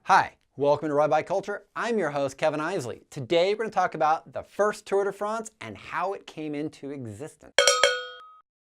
Hi, welcome to Ride by Culture. I'm your host, Kevin Isley. Today we're going to talk about the first Tour de France and how it came into existence.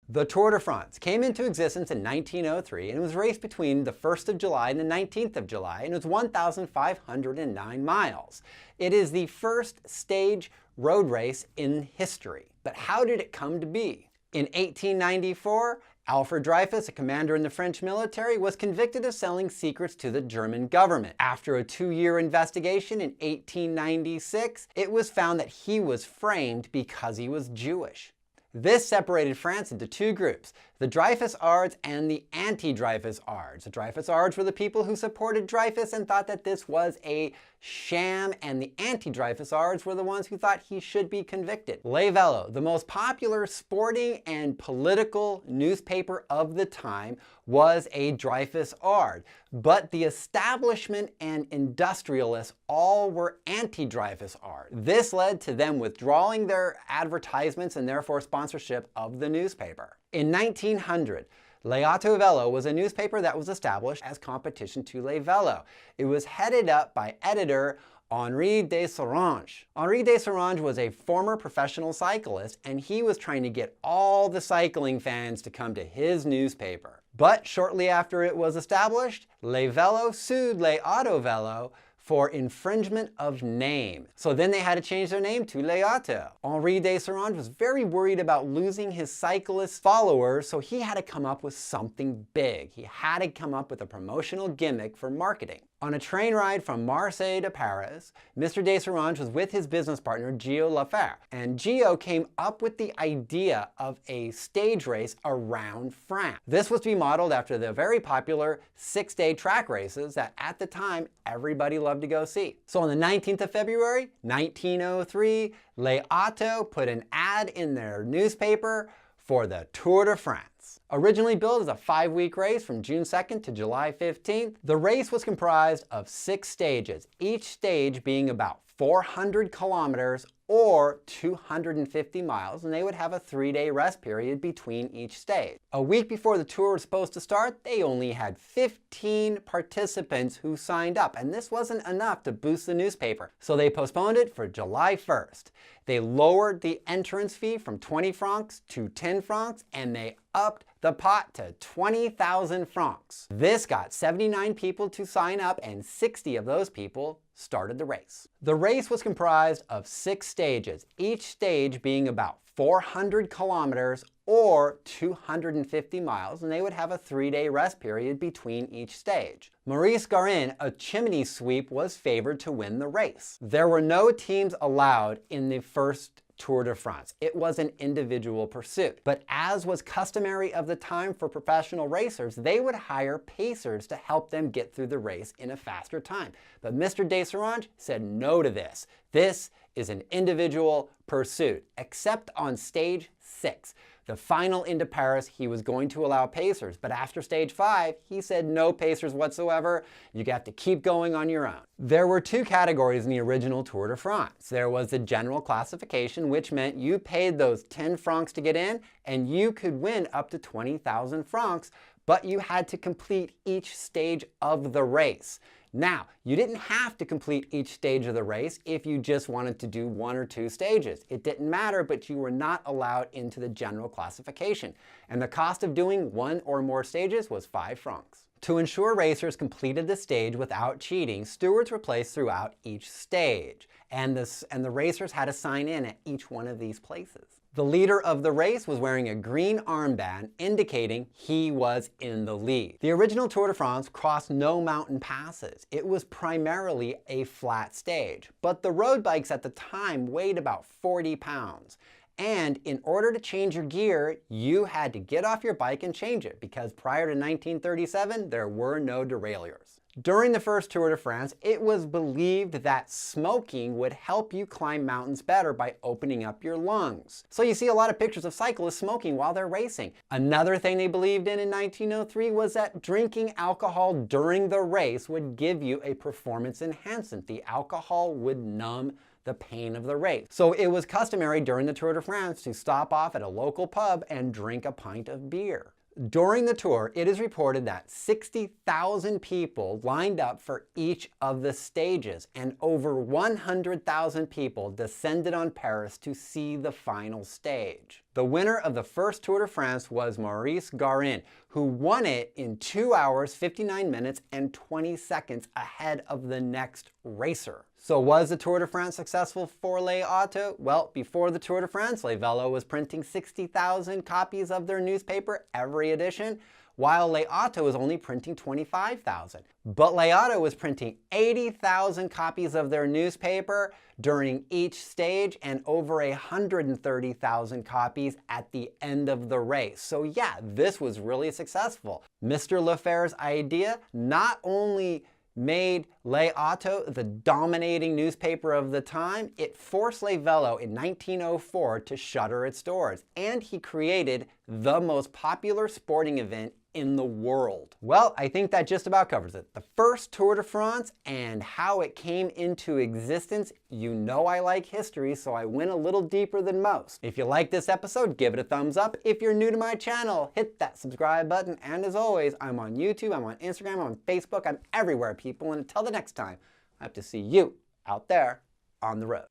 The Tour de France came into existence in 1903 and it was raced between the 1st of July and the 19th of July, and it was 1,509 miles. It is the first stage road race in history. But how did it come to be? In 1894, Alfred Dreyfus, a commander in the French military, was convicted of selling secrets to the German government. After a 2-year investigation in 1896, it was found that he was framed because he was Jewish. This separated France into two groups, the Dreyfusards and the anti-Dreyfusards. The Dreyfusards were the people who supported Dreyfus and thought that this was a sham, and the anti-Dreyfusards were the ones who thought he should be convicted. Le Vélo, the most popular sporting and political newspaper of the time, was a Dreyfusard, but the establishment and industrialists all were anti-Dreyfusard. This led to them withdrawing their advertisements and therefore sponsorship of the newspaper. In 1900, L'Auto Velo was a newspaper that was established as competition to Le Vélo. It was headed up by editor Henri de Sourange. Henri de Sourange was a former professional cyclist, and he was trying to get all the cycling fans to come to his newspaper. But shortly after it was established, Le Vélo sued L'Auto Velo for infringement of name. So then they had to change their name to L'Auto. Henri de Sourange was very worried about losing his cyclist followers, so he had to come up with something big. He had to come up with a promotional gimmick for marketing. On a train ride from Marseille to Paris, Mr. de Sourange was with his business partner, Géo Lefèvre, and Géo came up with the idea of a stage race around France. This was to be modeled after the very popular 6-day track races that at the time everybody loved to go see. So on the 19th of February, 1903, L'Auto put an ad in their newspaper for the Tour de France. Originally billed as a 5-week race from June 2nd to July 15th, the race was comprised of 6 stages, each stage being about 400 kilometers or 250 miles, and they would have a 3-day rest period between each stage. A week before the tour was supposed to start, they only had 15 participants who signed up, and this wasn't enough to boost the newspaper, so they postponed it for July 1st. They lowered the entrance fee from 20 francs to 10 francs, and they upped the pot to 20,000 francs. This got 79 people to sign up, and 60 of those people started the race. The race was comprised of 6 stages, each stage being about 400 kilometers or 250 miles, and they would have a 3-day rest period between each stage. Maurice Garin, a chimney sweep, was favored to win the race. There were no teams allowed in the first Tour de France. It was an individual pursuit. But as was customary of the time for professional racers, they would hire pacers to help them get through the race in a faster time. But Mr. de Sourange said no to this. This is an individual pursuit, except on stage 6. The final into Paris, he was going to allow pacers, but after stage 5, he said no pacers whatsoever. You got to keep going on your own. There were 2 categories in the original Tour de France. There was the general classification, which meant you paid those 10 francs to get in, and you could win up to 20,000 francs, but you had to complete each stage of the race. Now, you didn't have to complete each stage of the race if you just wanted to do 1 or 2 stages. It didn't matter, but you were not allowed into the general classification. And the cost of doing 1 or more stages was 5 francs. To ensure racers completed the stage without cheating, stewards were placed throughout each stage, and the racers had to sign in at each one of these places. The leader of the race was wearing a green armband indicating he was in the lead. The original Tour de France crossed no mountain passes. It was primarily a flat stage, but the road bikes at the time weighed about 40 pounds. And in order to change your gear, you had to get off your bike and change it, because prior to 1937, there were no derailleurs. During the first Tour de France, it was believed that smoking would help you climb mountains better by opening up your lungs. So you see a lot of pictures of cyclists smoking while they're racing. Another thing they believed in 1903 was that drinking alcohol during the race would give you a performance enhancement. The alcohol would numb the pain of the race. So it was customary during the Tour de France to stop off at a local pub and drink a pint of beer. During the tour, it is reported that 60,000 people lined up for each of the stages, and over 100,000 people descended on Paris to see the final stage. The winner of the first Tour de France was Maurice Garin, who won it in 2 hours, 59 minutes, and 20 seconds ahead of the next racer. So was the Tour de France successful for Les Autos? Well, before the Tour de France, Les Vélos was printing 60,000 copies of their newspaper every edition, while Les Autos was only printing 25,000. But Les Autos was printing 80,000 copies of their newspaper during each stage and over 130,000 copies at the end of the race. So yeah, this was really successful. Mr. Lefèvre's idea not only made Les Autos the dominating newspaper of the time, it forced Les Vélos in 1904 to shutter its doors, and he created the most popular sporting event in the world. Well, I think that just about covers it. The first Tour de France and how it came into existence. You know I like history, so I went a little deeper than most. If you like this episode, give it a thumbs up. If you're new to my channel, hit that subscribe button. And as always, I'm on YouTube, I'm on Instagram, I'm on Facebook, I'm everywhere, people. And until the next time, I have to see you out there on the road.